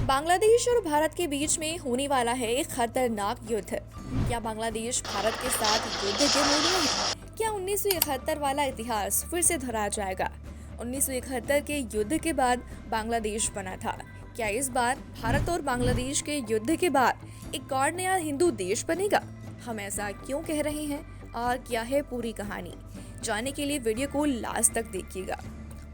बांग्लादेश और भारत के बीच में होने वाला है एक खतरनाक युद्ध। क्या बांग्लादेश भारत के साथ युद्ध के मूड में है? क्या 1971 वाला इतिहास फिर से दोहरा जाएगा? 1971 के युद्ध के बाद बांग्लादेश बना था। क्या इस बार भारत और बांग्लादेश के युद्ध के बाद एक और नया हिंदू देश बनेगा? हम ऐसा क्यों कह रहे हैं और क्या है पूरी कहानी? जानने के लिए वीडियो को लास्ट तक देखिएगा।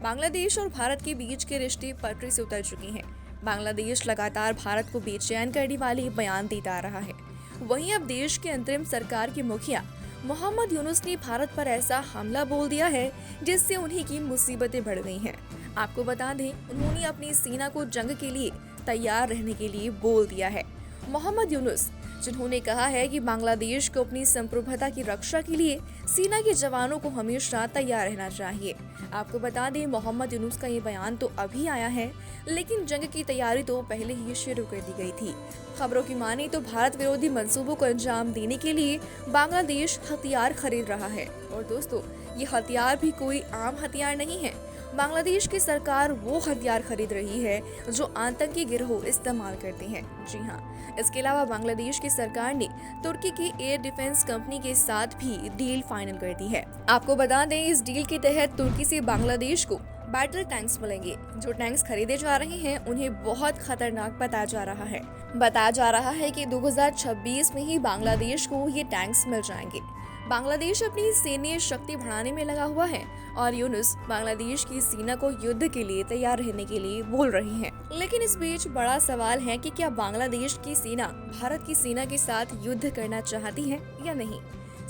बांग्लादेश और भारत के बीच के रिश्ते पटरी से उतर चुके हैं। बांग्लादेश लगातार भारत को बेचैन करने वाले बयान देता रहा है। वहीं अब देश के अंतरिम सरकार के मुखिया मोहम्मद यूनुस ने भारत पर ऐसा हमला बोल दिया है जिससे उन्हीं की मुसीबतें बढ़ गई हैं। आपको बता दें, उन्होंने अपनी सेना को जंग के लिए तैयार रहने के लिए बोल दिया है। मोहम्मद यूनुस जिन्होंने कहा है कि बांग्लादेश को अपनी संप्रभुता की रक्षा के लिए सेना के जवानों को हमेशा तैयार रहना चाहिए। आपको बता दें, मोहम्मद यूनुस का ये बयान तो अभी आया है, लेकिन जंग की तैयारी तो पहले ही शुरू कर दी गई थी। खबरों की माने तो भारत विरोधी मंसूबों को अंजाम देने के लिए बांग्लादेश हथियार खरीद रहा है। और दोस्तों, ये हथियार भी कोई आम हथियार नहीं है। बांग्लादेश की सरकार वो हथियार खरीद रही है जो आतंकी गिरोह इस्तेमाल करते हैं। जी हाँ, इसके अलावा बांग्लादेश की सरकार ने तुर्की की एयर डिफेंस कंपनी के साथ भी डील फाइनल कर दी है। आपको बता दें, इस डील के तहत तुर्की से बांग्लादेश को बैटल टैंक्स मिलेंगे। जो टैंक्स खरीदे जा रहे हैं उन्हें बहुत खतरनाक बताया जा रहा है। बताया जा रहा है कि 2026 में ही बांग्लादेश को ये टैंक्स मिल जाएंगे। बांग्लादेश अपनी सैन्य शक्ति बढ़ाने में लगा हुआ है और यूनुस बांग्लादेश की सेना को युद्ध के लिए तैयार रहने के लिए बोल रही हैं। लेकिन इस बीच बड़ा सवाल है कि क्या बांग्लादेश की सेना भारत की सेना के साथ युद्ध करना चाहती है या नहीं।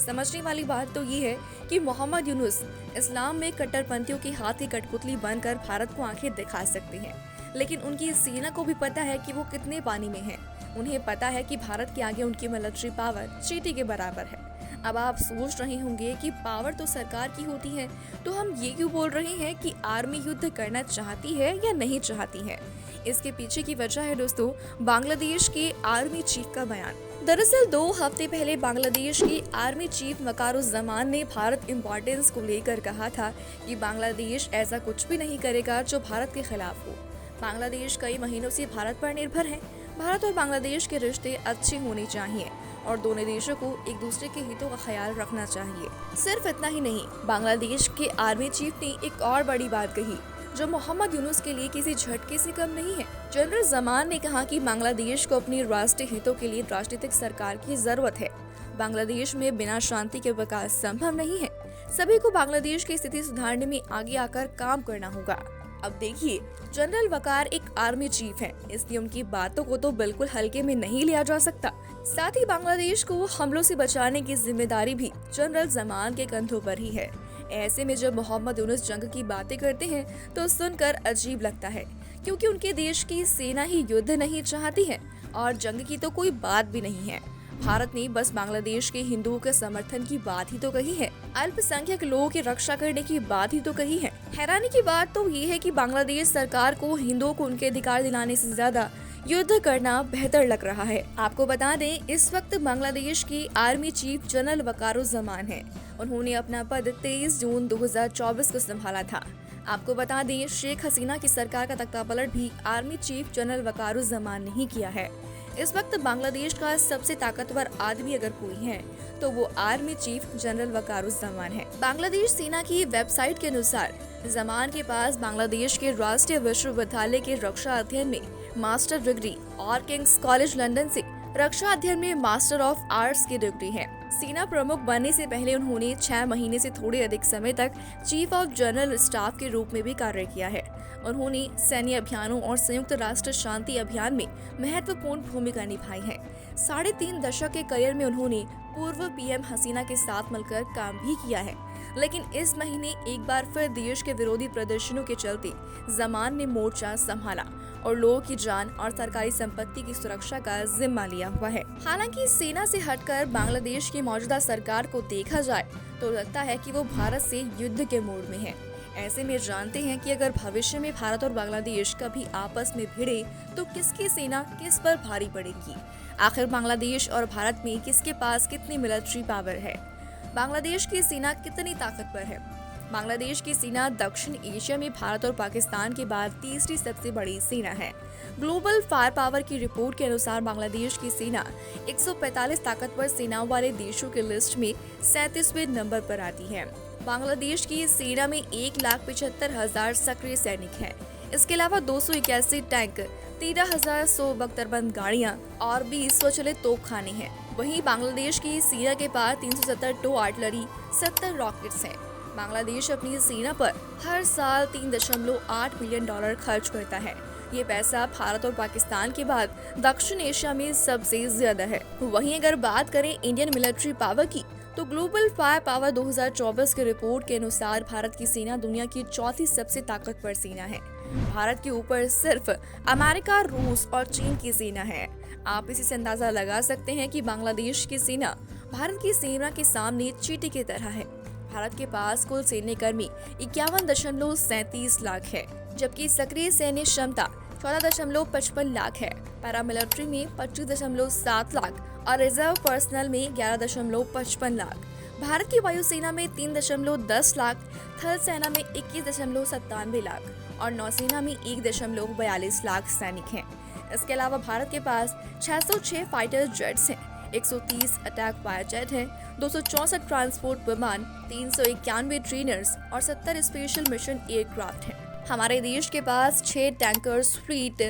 समझने वाली बात तो ये है कि मोहम्मद यूनुस इस्लाम में कट्टरपंथियों के हाथ की कठपुतली बनकर भारत को आंखें दिखा सकते हैं, लेकिन उनकी सेना को भी पता है कि वो कितने पानी में है। उन्हें पता है कि भारत के आगे उनकी मिलिट्री पावर चींटी के बराबर है। अब आप सोच रहे होंगे कि पावर तो सरकार की होती है, तो हम ये क्यों बोल रहे हैं कि आर्मी युद्ध करना चाहती है या नहीं चाहती है। इसके पीछे की वजह है दोस्तों बांग्लादेश के आर्मी चीफ का बयान। दरअसल 2 हफ्ते पहले बांग्लादेश की आर्मी चीफ वकारुज्जमान ने भारत इम्पोर्टेंस को लेकर कहा था कि बांग्लादेश ऐसा कुछ भी नहीं करेगा जो भारत के खिलाफ हो। बांग्लादेश कई महीनों से भारत पर निर्भर है। भारत और बांग्लादेश के रिश्ते अच्छे होने चाहिए और दोनों देशों को एक दूसरे के हितों का ख्याल रखना चाहिए। सिर्फ इतना ही नहीं, बांग्लादेश के आर्मी चीफ ने एक और बड़ी बात कही जो मोहम्मद यूनुस के लिए किसी झटके से कम नहीं है। जनरल जमान ने कहा कि बांग्लादेश को अपनी राष्ट्रीय हितों के लिए राजनीतिक सरकार की जरूरत है। बांग्लादेश में बिना शांति के विकास संभव नहीं है। सभी को बांग्लादेश की स्थिति सुधारने में आगे आकर काम करना होगा। अब देखिए, जनरल वकार एक आर्मी चीफ हैं, इसलिए उनकी बातों को तो बिल्कुल हल्के में नहीं लिया जा सकता। साथ ही बांग्लादेश को हमलों से बचाने की जिम्मेदारी भी जनरल जमान के कंधों पर ही है। ऐसे में जब मोहम्मद यूनुस जंग की बातें करते हैं तो सुनकर अजीब लगता है, क्योंकि उनके देश की सेना ही युद्ध नहीं चाहती है और जंग की तो कोई बात भी नहीं है। भारत ने बस बांग्लादेश के हिंदुओं के समर्थन की बात ही तो कही है, अल्पसंख्यक लोगों की रक्षा करने की बात ही तो कही है। हैरानी की बात तो ये है कि बांग्लादेश सरकार को हिंदुओं को उनके अधिकार दिलाने से ज्यादा युद्ध करना बेहतर लग रहा है। आपको बता दें, इस वक्त बांग्लादेश की आर्मी चीफ जनरल वकारुज्जमान है। उन्होंने अपना पद 23 जून 2024 को संभाला था। आपको बता दें, शेख हसीना की सरकार का तख्तापलट भी आर्मी चीफ जनरल वकारुज्जमान ने ही किया है। इस वक्त बांग्लादेश का सबसे ताकतवर आदमी अगर कोई है तो वो आर्मी चीफ जनरल वकारुज्जमान है। बांग्लादेश सेना की वेबसाइट के अनुसार जमान के पास बांग्लादेश के राष्ट्रीय विश्वविद्यालय के रक्षा अध्ययन में मास्टर डिग्री और किंग्स कॉलेज लंदन से रक्षा अध्ययन में मास्टर ऑफ आर्ट्स की डिग्री है। सेना प्रमुख बनने से पहले उन्होंने 6 महीने से थोड़े अधिक समय तक चीफ ऑफ जनरल स्टाफ के रूप में भी कार्य किया है। उन्होंने सैन्य अभियानों और संयुक्त राष्ट्र शांति अभियान में महत्वपूर्ण भूमिका निभाई है। 3.5 दशक के करियर में उन्होंने पूर्व पीएम हसीना के साथ मिलकर काम भी किया है। लेकिन इस महीने एक बार फिर देश के विरोधी प्रदर्शनों के चलते जमान ने मोर्चा संभाला और लोगों की जान और सरकारी संपत्ति की सुरक्षा का जिम्मा लिया हुआ है। हालांकि सेना से हटकर बांग्लादेश की मौजूदा सरकार को देखा जाए तो लगता है कि वो भारत से युद्ध के मोड में है। ऐसे में जानते हैं कि अगर भविष्य में भारत और बांग्लादेश कभी आपस में भिड़े तो किसकी सेना किस पर भारी पड़ेगी। आखिर बांग्लादेश और भारत में किसके पास कितनी मिलिट्री पावर है, बांग्लादेश की सेना कितनी ताकतवर है। बांग्लादेश की सेना दक्षिण एशिया में भारत और पाकिस्तान के बाद तीसरी सबसे बड़ी सेना है। ग्लोबल फायर पावर की रिपोर्ट के अनुसार बांग्लादेश की सेना 145 ताकतवर सेनाओं वाले देशों की लिस्ट में 37वें नंबर पर आती है। बांग्लादेश की सेना में 1,75,000 सक्रिय सैनिक हैं। इसके अलावा 281 टैंक, 13,100 बख्तरबंद गाड़ियां और 20 स्वचालित तोपखाने हैं। वहीं बांग्लादेश की सेना के पास 370 टो आर्टिलरी, 70 रॉकेट्स हैं। बांग्लादेश अपनी सेना पर हर साल $3.8 बिलियन खर्च करता है। ये पैसा भारत और पाकिस्तान के बाद दक्षिण एशिया में सबसे ज्यादा है। वहीं अगर बात करें इंडियन मिलिट्री पावर की, तो ग्लोबल फायर पावर 2024 की रिपोर्ट के अनुसार भारत की सेना दुनिया की चौथी सबसे ताकतवर सेना है। भारत के ऊपर सिर्फ अमेरिका, रूस और चीन की सेना है। आप इसी से अंदाजा लगा सकते हैं कि बांग्लादेश की सेना भारत की सेना के सामने चींटी की तरह है। भारत के पास कुल सैन्य कर्मी 51.37 लाख है, जबकि सक्रिय सैन्य क्षमता 14.55 लाख है। पैरामिलिट्री में 25.7 लाख और रिजर्व पर्सनल में 11.55 लाख। भारत की वायुसेना में 3.10 लाख, थल सेना में 21.97 लाख और नौसेना में 1.42 लाख सैनिक हैं। इसके अलावा भारत के पास 606 फाइटर जेट्स हैं, 130 अटैक फायर जेट हैं, 264 ट्रांसपोर्ट विमान, 391 ट्रेनर्स और 70 स्पेशल मिशन एयरक्राफ्ट हैं। हमारे देश के पास 6 टैंकर्स फ्लीट,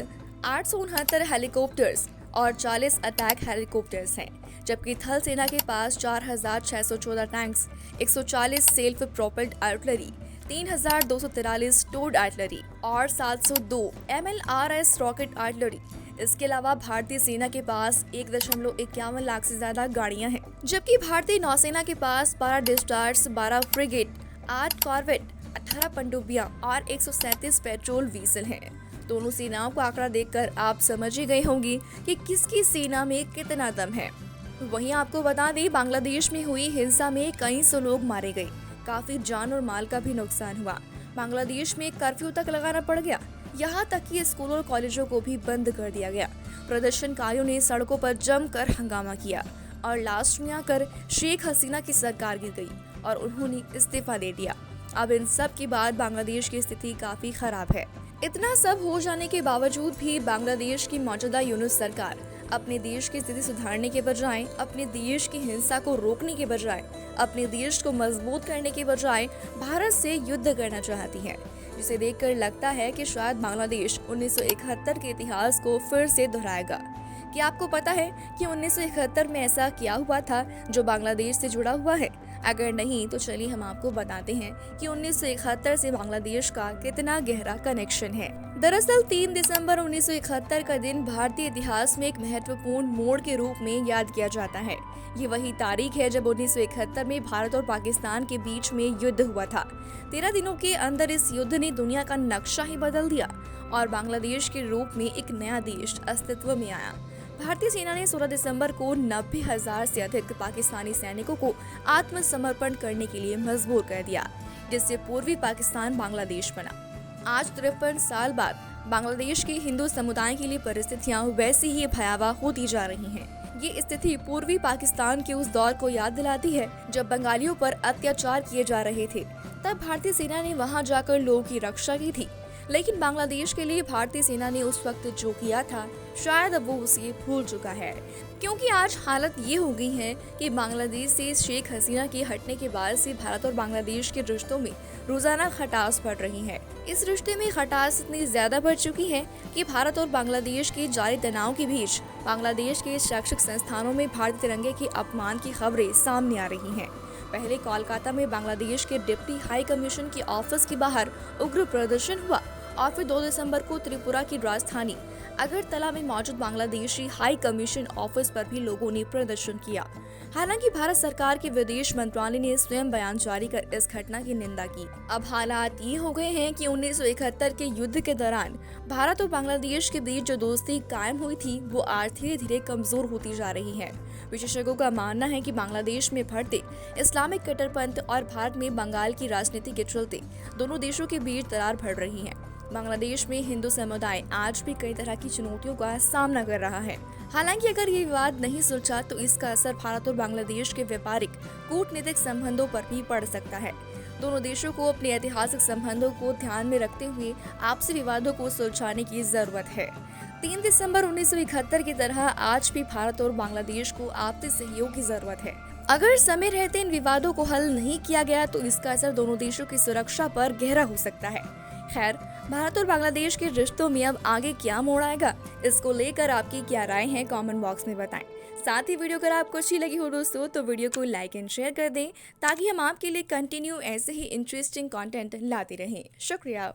869 हेलीकॉप्टर्स और 40 अटैक हेलीकॉप्टर्स हैं, जबकि थल सेना के पास 4,614 tanks, 140 self propelled artillery, 3,243 towed artillery और 702 MLRS रॉकेट आर्टिलरी। इसके अलावा भारतीय सेना के पास 1.51 लाख से ज्यादा गाड़ियां हैं, जबकि भारतीय नौसेना के पास 12 डिस्टार्स, 12 फ्रिगेट, 8 कॉर्वेट, 18 पनडुब्बियां और 137 पेट्रोल व्हीसल हैं। दोनों सेनाओं का आंकड़ा देखकर आप समझ ही गए होंगे कि किसकी सेना में कितना दम है। वहीं आपको बता दें, बांग्लादेश में हुई हिंसा में कई सौ लोग मारे गए, काफी जान और माल का भी नुकसान हुआ। बांग्लादेश में कर्फ्यू तक लगाना पड़ गया, यहाँ तक कि स्कूलों और कॉलेजों को भी बंद कर दिया गया। प्रदर्शनकारियों ने सड़कों पर जमकर हंगामा किया और लास्ट में आकर शेख हसीना की सरकार गिर गई और उन्होंने इस्तीफा दे दिया। अब इन सब के बाद बांग्लादेश की स्थिति काफी खराब है। इतना सब हो जाने के बावजूद भी बांग्लादेश की मौजूदा यूनुस सरकार अपने देश की स्थिति सुधारने के बजाय, अपने देश की हिंसा को रोकने के बजाय, अपने देश को मजबूत करने के बजाय भारत से युद्ध करना चाहती है, जिसे देखकर लगता है कि शायद बांग्लादेश 1971 के इतिहास को फिर से दोहराएगा। क्या आपको पता है कि 1971 में ऐसा क्या हुआ था जो बांग्लादेश से जुड़ा हुआ है? अगर नहीं तो चलिए हम आपको बताते हैं कि 1971 से बांग्लादेश का कितना गहरा कनेक्शन है। दरअसल 3 दिसंबर 1971 का दिन भारतीय इतिहास में एक महत्वपूर्ण मोड़ के रूप में याद किया जाता है। ये वही तारीख है जब 1971 में भारत और पाकिस्तान के बीच में युद्ध हुआ था। 13 दिनों के अंदर इस युद्ध ने दुनिया का नक्शा ही बदल दिया और बांग्लादेश के रूप में एक नया देश अस्तित्व में आया। भारतीय सेना ने 16 दिसंबर को 90,000 से अधिक पाकिस्तानी सैनिकों को आत्मसमर्पण करने के लिए मजबूर कर दिया, जिससे पूर्वी पाकिस्तान बांग्लादेश बना। आज 53 साल बाद बांग्लादेश के हिंदू समुदाय के लिए परिस्थितियां वैसी ही भयावह होती जा रही हैं। ये स्थिति पूर्वी पाकिस्तान के उस दौर को याद दिलाती है जब बंगालियों पर अत्याचार किए जा रहे थे। तब भारतीय सेना ने वहां जाकर लोगों की रक्षा की थी, लेकिन बांग्लादेश के लिए भारतीय सेना ने उस वक्त जो किया था शायद अब वो उसे भूल चुका है, क्योंकि आज हालत ये हो गई है कि बांग्लादेश से शेख हसीना के हटने के बाद से भारत और बांग्लादेश के रिश्तों में रोजाना खटास बढ़ रही है। इस रिश्ते में खटास इतनी ज्यादा बढ़ चुकी है कि भारत और बांग्लादेश के जारी तनाव के बीच बांग्लादेश के शैक्षिक संस्थानों में भारतीय तिरंगे के अपमान की खबरें सामने आ रही हैं। पहले कोलकाता में बांग्लादेश के डिप्टी हाई कमीशन के ऑफिस के बाहर उग्र प्रदर्शन हुआ और फिर 2 दिसंबर को त्रिपुरा की राजधानी अगरतला में मौजूद बांग्लादेशी हाई कमीशन ऑफिस पर भी लोगों ने प्रदर्शन किया। हालांकि भारत सरकार के विदेश मंत्रालय ने स्वयं बयान जारी कर इस घटना की निंदा की। अब हालात ये हो गए हैं कि 1971 के युद्ध के दौरान भारत और बांग्लादेश के बीच जो दोस्ती कायम हुई थी वो आज धीरे धीरे कमजोर होती जा रही है। विशेषज्ञों का मानना है कि बांग्लादेश में बढ़ते इस्लामिक कट्टरपंथ और भारत में बंगाल की राजनीति के चलते दोनों देशों के बीच दरार बढ़ रही है। बांग्लादेश में हिंदू समुदाय आज भी कई तरह की चुनौतियों का सामना कर रहा है। हालांकि अगर ये विवाद नहीं सुलझा तो इसका असर भारत और बांग्लादेश के व्यापारिक कूटनीतिक संबंधों पर भी पड़ सकता है। दोनों देशों को अपने ऐतिहासिक संबंधों को ध्यान में रखते हुए आपसी विवादों को सुलझाने की जरूरत है। 3 दिसंबर 1971 की तरह आज भी भारत और बांग्लादेश को आपसी सहयोग की जरूरत है। अगर समय रहते इन विवादों को हल नहीं किया गया तो इसका असर दोनों देशों की सुरक्षा पर गहरा हो सकता है। खैर, भारत और बांग्लादेश के रिश्तों में अब आगे क्या मोड़ आएगा, इसको लेकर आपकी क्या राय है कमेंट बॉक्स में बताएं। साथ ही वीडियो अगर आपको अच्छी लगी हो दोस्तों तो वीडियो को लाइक एंड शेयर कर दें ताकि हम आपके लिए कंटिन्यू ऐसे ही इंटरेस्टिंग कंटेंट लाते रहें। शुक्रिया।